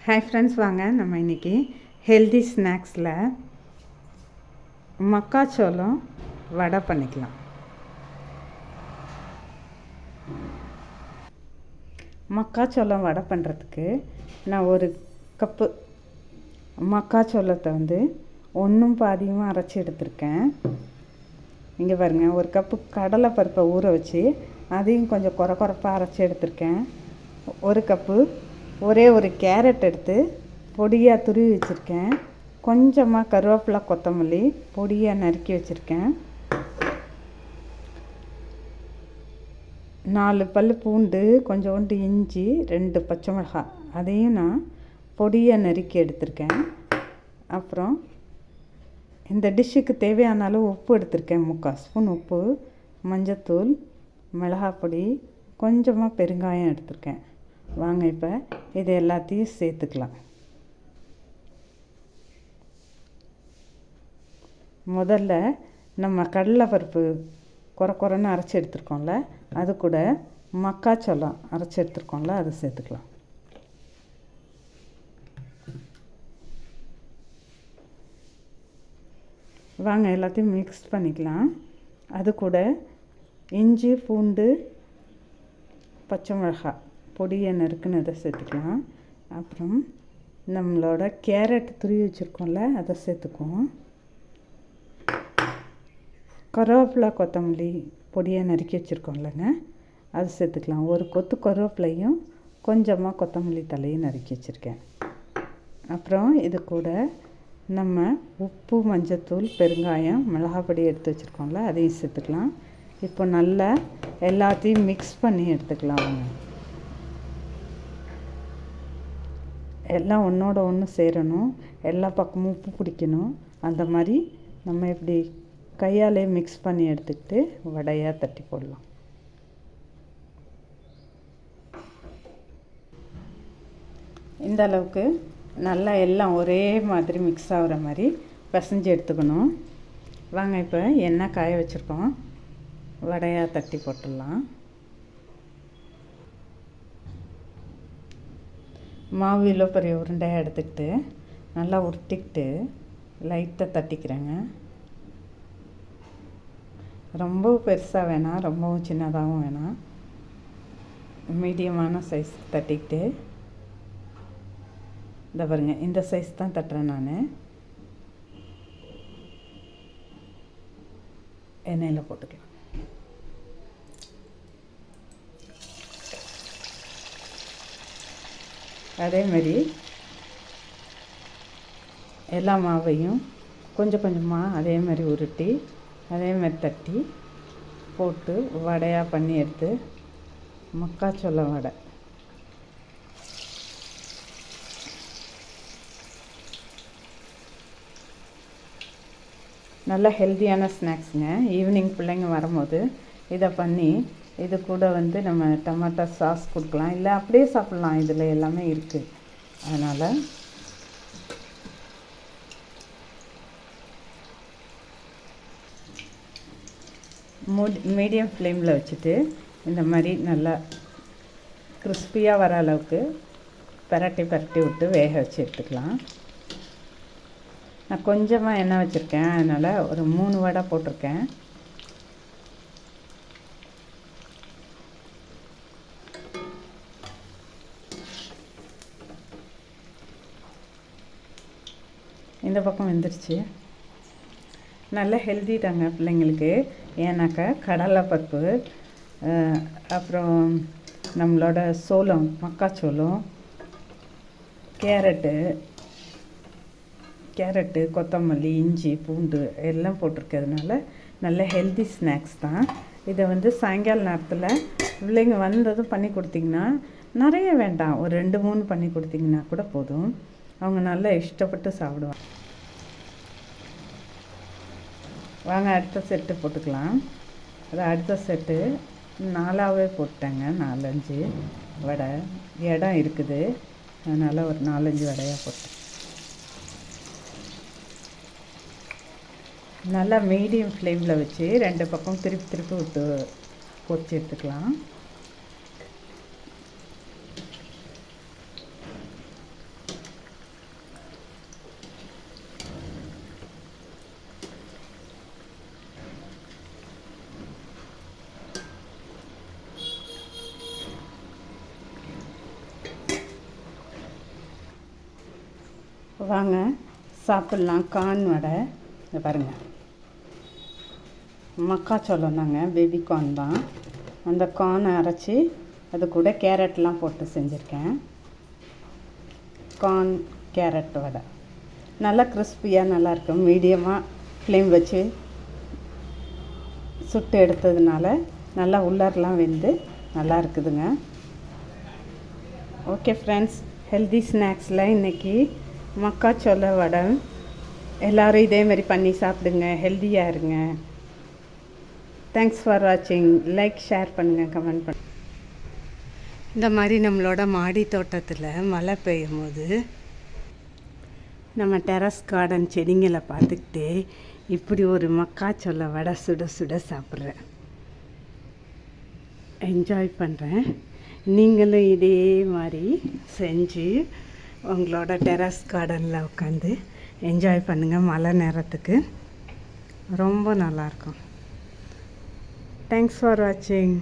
Hi friends, வாங்க நம்ம இன்றைக்கி ஹெல்தி ஸ்நாக்ஸில் மக்காச்சோளம் வடை பண்ணிக்கலாம். மக்காச்சோளம் வடை பண்ணுறதுக்கு நான் ஒரு கப்பு மக்காச்சோளத்தை ஒன்றும் பாதியுமாக அரைச்சி எடுத்திருக்கேன். இங்கே பாருங்கள், ஒரு கப்பு கடலை பருப்பை ஊற வச்சு அதையும் கொஞ்சம் குறப்பாக அரைச்சி எடுத்திருக்கேன். ஒரு கப்பு ஒரே ஒரு கேரட் எடுத்து பொடியாக துருவி வச்சுருக்கேன். கொஞ்சமாக கருவேப்பிலை, கொத்தமல்லி பொடியாக நறுக்கி வச்சுருக்கேன். 4 பல் பூண்டு, கொஞ்சோண்டு இஞ்சி, 2 பச்சை மிளகாய் அதையும் நான் பொடியாக நறுக்கி எடுத்திருக்கேன். அப்புறம் இந்த டிஷ்ஷுக்கு தேவையான அளவு உப்பு எடுத்திருக்கேன். 3/4 ஸ்பூன் உப்பு, மஞ்சத்தூள், மிளகாய் பொடி, கொஞ்சமாக பெருங்காயம் எடுத்திருக்கேன். வாங்க இப்போ இது எல்லாத்தையும் சேர்த்துக்கலாம். முதல்ல நம்ம கடலைப்பருப்பு குறன்னு அரைச்சி எடுத்துருக்கோம்ல, அது கூட மக்காச்சோளம் அரைச்சி எடுத்துருக்கோம்ல, அதை சேர்த்துக்கலாம். வாங்க எல்லாத்தையும் மிக்ஸ் பண்ணிக்கலாம். அது கூட இஞ்சி, பூண்டு, பச்சை மிளகாய் பொடியை நறுக்குன்னு சேர்த்துக்கலாம். அப்புறம் நம்மளோட கேரட் துருவி வச்சுருக்கோம்ல, அதை சேர்த்துக்குவோம். கருவேப்பிலை, கொத்தமல்லி பொடியை நறுக்கி வச்சுருக்கோம்லங்க, அது சேர்த்துக்கலாம். ஒரு கொத்து கருவேப்பிலையும் கொஞ்சமாக கொத்தமல்லி தலையும் நறுக்கி வச்சுருக்கேன். அப்புறம் இது கூட நம்ம உப்பு, மஞ்சத்தூள், பெருங்காயம், மிளகாய் பொடி எடுத்து வச்சுருக்கோம்ல, அதையும் சேர்த்துக்கலாம். இப்போ நல்லா எல்லாத்தையும் மிக்ஸ் பண்ணி எடுத்துக்கலாம். எல்லாம் ஒன்றோட ஒன்று சேரணும், எல்லா பக்கமும் உப்பு பிடிக்கணும். அந்த மாதிரி நம்ம இப்படி கையாலே மிக்ஸ் பண்ணி எடுத்துக்கிட்டு வடையாக தட்டி போடலாம். இந்த அளவுக்கு நல்லா எல்லாம் ஒரே மாதிரி மிக்ஸ் ஆகிற மாதிரி பிசைஞ்சு எடுத்துக்கணும். வாங்க இப்போ எண்ணெய் காய வச்சுருக்கோம், வடையாக தட்டி போட்டுடலாம். மாவு இவ்வளோ பெரிய உருண்டையாக எடுத்துக்கிட்டு நல்லா உருட்டிக்கிட்டு லைட்டாக தட்டிக்கிறேங்க. ரொம்ப பெருசாக வேணாம், ரொம்பவும் சின்னதாகவும் வேணாம், மீடியமான சைஸ் தட்டிக்கிட்டு, இந்த பாருங்க, இந்த சைஸ் தான் தட்டுறேன் நான். எண்ணெயில் போட்டுக்கலாம். அதேமாரி எல்லா மாவையும் கொஞ்சம் கொஞ்சமாக அதேமாதிரி உருட்டி அதேமாதிரி தட்டி போட்டு வடையாக பண்ணி எடுத்து மக்காச்சோளம் வடை. நல்ல ஹெல்த்தியான ஸ்நாக்ஸுங்க. ஈவினிங் பிள்ளைங்க வரும்போது இதை பண்ணி இது கூட நம்ம டொமேட்டோ சாஸ் கொடுக்கலாம், இல்லை அப்படியே சாப்பிட்லாம். இதில் எல்லாமே இருக்குது. அதனால் மீடியம் ஃப்ளேமில் வச்சுட்டு இந்த மாதிரி நல்லா கிறிஸ்பியாக வர அளவுக்கு பரட்டி விட்டு வேக வச்சு எடுத்துக்கலாம். நான் கொஞ்சமாக எண்ணெய் வச்சுருக்கேன், அதனால் ஒரு 3 வடை போட்டிருக்கேன். இந்த பக்கம் வெந்துருச்சு. நல்ல ஹெல்தி தாங்க பிள்ளைங்களுக்கு. ஏன்னாக்கா கடலைப்பருப்பு, அப்புறம் நம்மளோட சோளம், மக்காச்சோளம், கேரட்டு, கொத்தமல்லி, இஞ்சி, பூண்டு எல்லாம் போட்டிருக்கிறதுனால நல்ல ஹெல்தி ஸ்நாக்ஸ் தான். இதை சாயங்கால நேரத்தில் பிள்ளைங்க வந்ததும் பண்ணி கொடுத்திங்கன்னா, நிறைய வேண்டாம், ஒரு 2-3 பண்ணி கொடுத்திங்கன்னா கூட போதும். அவங்க நல்லா இஷ்டப்பட்டு சாப்பிடுவாங்க. வாங்க அடுத்த செட்டு போட்டுக்கலாம். அது அடுத்த செட்டு 4ஆகவே போட்டேங்க. 4-5 வடை இடம் இருக்குது, அதனால் ஒரு 4-5 வடையாக போட்டேன். நல்லா மீடியம் ஃப்ளேமில் வச்சு 2 பக்கம் திருப்பி விட்டு பொரிச்சு எடுத்துக்கலாம். வாங்க சாப்பிட்லாம். கார்ன் வடை இதை பாருங்கள், மக்காச்சோளம் தாங்க, பேபி கார்ன் தான். அந்த கார்னை அரைச்சி அது கூட கேரட்லாம் போட்டு செஞ்சுருக்கேன். கார்ன் கேரட் வடை நல்லா கிறிஸ்பியாக நல்லாயிருக்கும். மீடியமாக ஃப்ளேம் வச்சு சுட்டு எடுத்ததுனால நல்லா உள்ளாரெலாம் வெந்து நல்லா இருக்குதுங்க. ஓகே ஃப்ரெண்ட்ஸ், ஹெல்தி ஸ்நாக்ஸில் இன்றைக்கி மக்காச்சோள வடை. எல்லோரும் இதேமாரி பண்ணி சாப்பிடுங்க, ஹெல்த்தியாக இருங்க. தேங்க்ஸ் ஃபார் வாட்சிங். லைக், ஷேர் பண்ணுங்கள், கமெண்ட் பண்ணுங்கள். இந்த மாதிரி நம்மளோட மாடி தோட்டத்தில் மழை பெய்யும் போது நம்ம டெரஸ் கார்டன் செடிங்களை பார்த்துக்கிட்டு இப்படி ஒரு மக்காச்சோள வடை சுட சுட சாப்பிட்றேன், என்ஜாய் பண்ணுறேன். நீங்களும் இதே மாதிரி செஞ்சு உங்களோட டெரஸ் கார்டனில் உட்காந்து என்ஜாய் பண்ணுங்கள். மழை நேரத்துக்கு ரொம்ப நல்லாயிருக்கும். தேங்க்ஸ் ஃபார் வாட்சிங்.